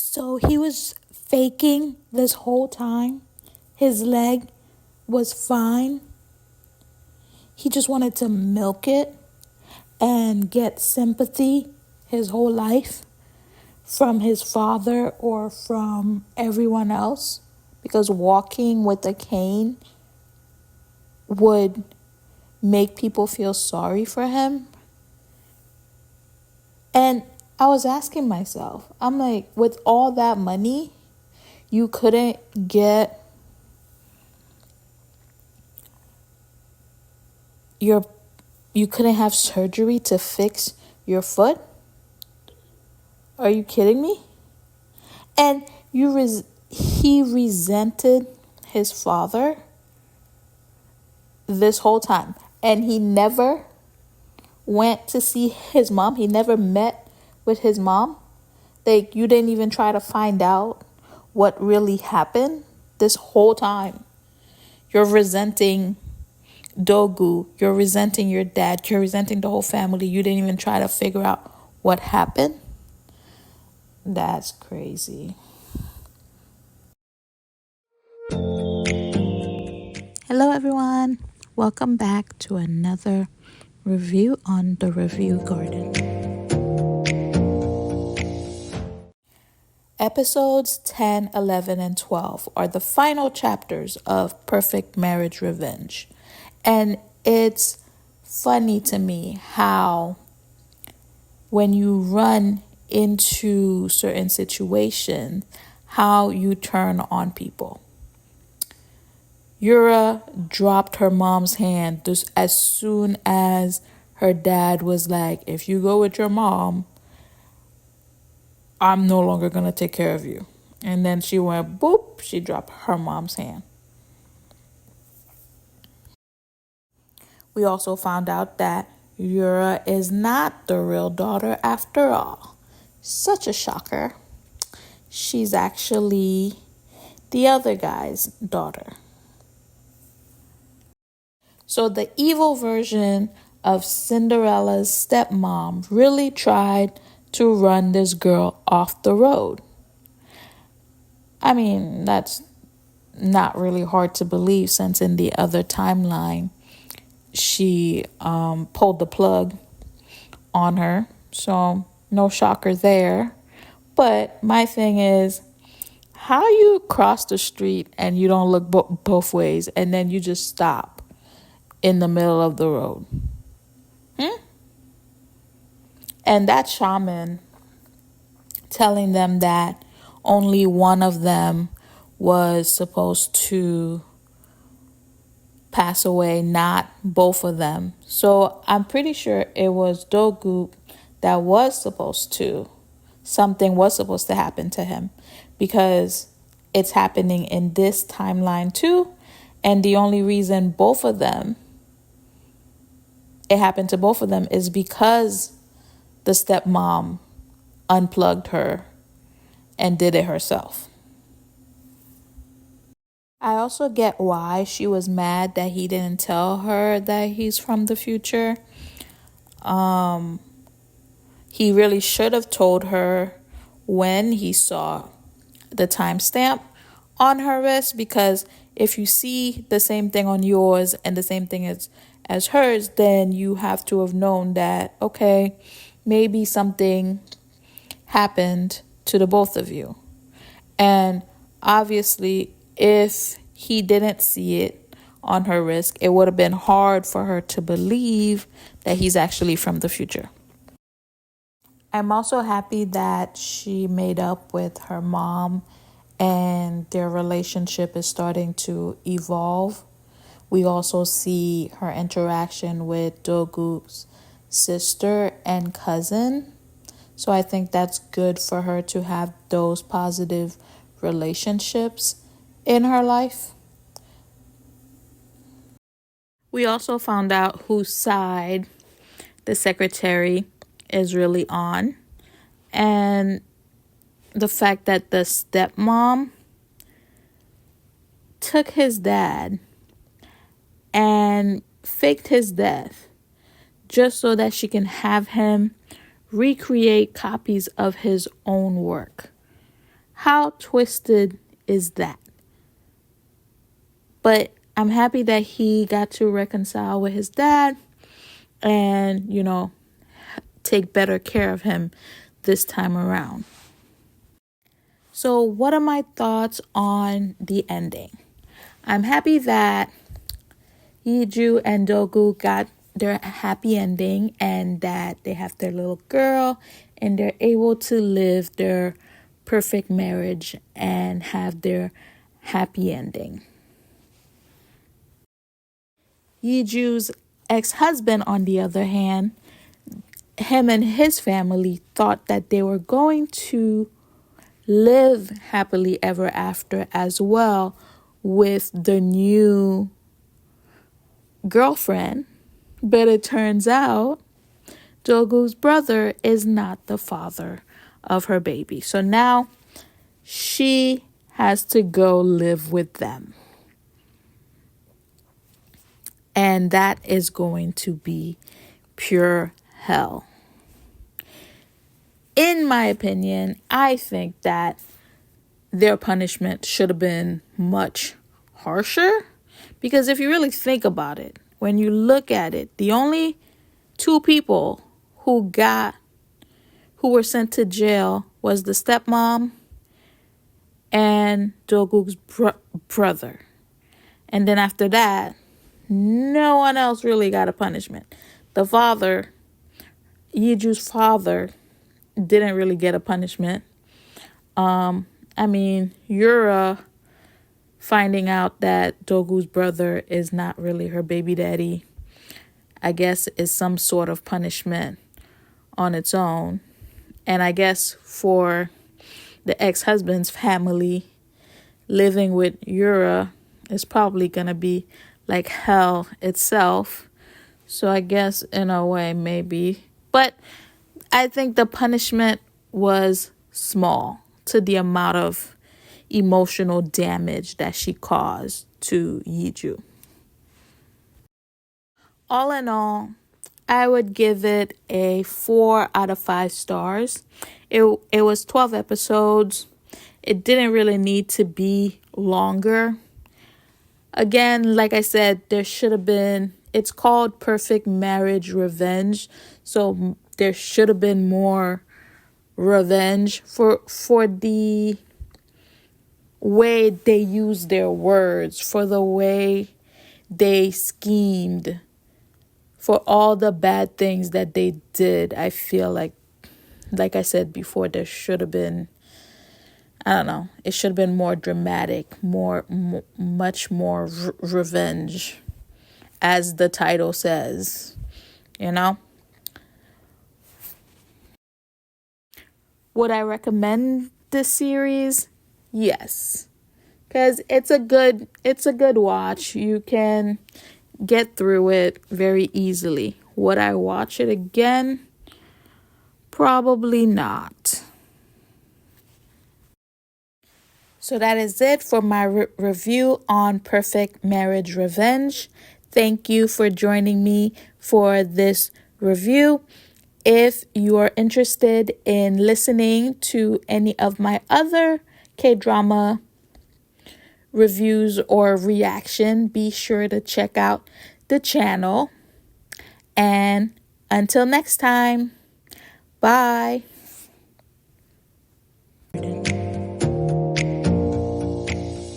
So he was faking this whole time. His leg was fine. He just wanted to milk it and get sympathy his whole life from his father or from everyone else, because walking with a cane would make people feel sorry for him. And I was asking myself, I'm like, with all that money, you couldn't get you couldn't have surgery to fix your foot? Are you kidding me? And he resented his father this whole time. And he never went to see his mom. He never met with his mom. Like, you didn't even try to find out what really happened this whole time. You're resenting Dogu. You're resenting your dad. You're resenting the whole family. You didn't even try to figure out what happened. That's crazy. Hello, everyone. Welcome back to another review on the Review Garden. Episodes 10, 11, and 12 are the final chapters of Perfect Marriage Revenge. And it's funny to me how when you run into certain situations, how you turn on people. Yura dropped her mom's hand just as soon as her dad was like, if you go with your mom, I'm no longer going to take care of you. And then she went, boop, she dropped her mom's hand. We also found out that Yura is not the real daughter after all. Such a shocker. She's actually the other guy's daughter. So the evil version of Cinderella's stepmom really tried to run this girl off the road. I mean, that's not really hard to believe, since in the other timeline, she pulled the plug on her. So no shocker there. But my thing is, how you cross the street and you don't look both ways and then you just stop in the middle of the road? And that shaman telling them that only one of them was supposed to pass away, not both of them. So I'm pretty sure it was Dogu that was supposed to, something was supposed to happen to him, because it's happening in this timeline too. And the only reason it happened to both of them is because the stepmom unplugged her and did it herself. I also get why she was mad that he didn't tell her that he's from the future. He really should have told her when he saw the timestamp on her wrist, because if you see the same thing on yours and the same thing as hers, then you have to have known that, okay, maybe something happened to the both of you. And obviously, if he didn't see it on her wrist, it would have been hard for her to believe that he's actually from the future. I'm also happy that she made up with her mom and their relationship is starting to evolve. We also see her interaction with Dogu's sister and cousin. So I think that's good for her to have those positive relationships in her life. We also found out whose side the secretary is really on. And the fact that the stepmom took his dad and faked his death just so that she can have him recreate copies of his own work. How twisted is that? But I'm happy that he got to reconcile with his dad and, take better care of him this time around. So what are my thoughts on the ending? I'm happy that Yeju and Dogu got their happy ending and that they have their little girl and they're able to live their perfect marriage and have their happy ending. Yeju's ex-husband, on the other hand, him and his family thought that they were going to live happily ever after as well with the new girlfriend. But it turns out Dogu's brother is not the father of her baby. So now she has to go live with them. And that is going to be pure hell. In my opinion, I think that their punishment should have been much harsher. Because if you really think about it, when you look at it, the only two people who were sent to jail was the stepmom and Dogu's brother. And then after that, no one else really got a punishment. The father, Yeju's father, didn't really get a punishment. Yura finding out that Dogu's brother is not really her baby daddy, I guess, is some sort of punishment on its own. And I guess for the ex-husband's family, living with Yura is probably going to be like hell itself. So I guess in a way, maybe. But I think the punishment was small to the amount of emotional damage that she caused to Yeju. All in all, I would give it a 4 out of 5 stars. It was 12 episodes. It didn't really need to be longer. Again, like I said, there should have been, it's called Perfect Marriage Revenge. So there should have been more revenge for the way they used their words, for the way they schemed, for all the bad things that they did. I feel like I said before, there should have been, it should have been more dramatic, much more revenge, as the title says, Would I recommend this series? Yes, because it's a good watch. You can get through it very easily. Would I watch it again? Probably not. So that is it for my review on Perfect Marriage Revenge. Thank you for joining me for this review. If you are interested in listening to any of my other K-drama reviews or reaction, be sure to check out the channel. And until next time, bye.